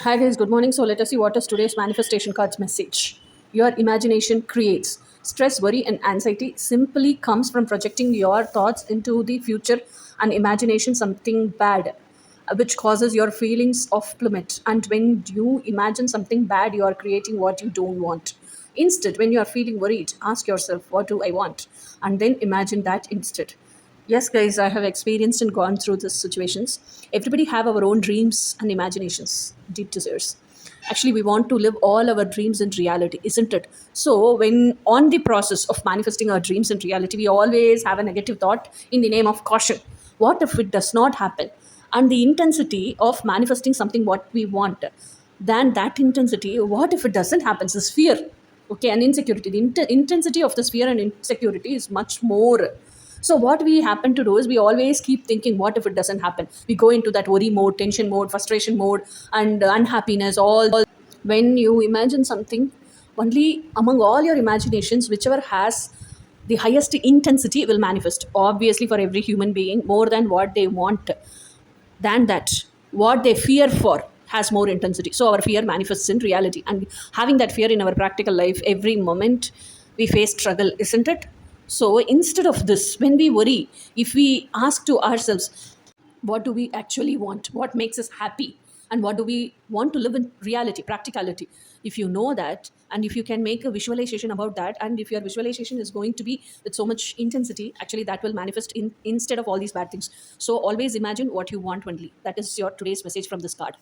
Hi guys, good morning. So let us see what is today's manifestation card's message. Your imagination creates. Stress, worry, and anxiety simply comes from projecting your thoughts into the future and imagination something bad, which causes your feelings off plummet. And when you imagine something bad, you are creating what you don't want. Instead, when you are feeling worried, ask yourself, what do I want? And then imagine that instead. Yes, guys, I have experienced and gone through these situations. Everybody have our own dreams and imaginations, deep desires. Actually, we want to live all our dreams in reality, isn't it? So, when on the process of manifesting our dreams in reality, we always have a negative thought in the name of caution. What if it does not happen? And the intensity of manifesting something what we want, then that intensity, what if it doesn't happen? This fear, okay, and insecurity. The intensity of this fear and insecurity is much more. So what we happen to do is we always keep thinking, what if it doesn't happen? We go into that worry mode, tension mode, frustration mode, and unhappiness. All when you imagine something, only among all your imaginations, whichever has the highest intensity will manifest. Obviously, for every human being, more than what they want, than that, what they fear for has more intensity. So our fear manifests in reality, and having that fear in our practical life, every moment we face struggle, isn't it? So instead of this, when we worry, if we ask to ourselves, what do we actually want, what makes us happy, and what do we want to live in reality, practicality, if you know that, and if you can make a visualization about that, and if your visualization is going to be with so much intensity, actually that will manifest in instead of all these bad things. So always imagine what you want only. That is your today's message from this card.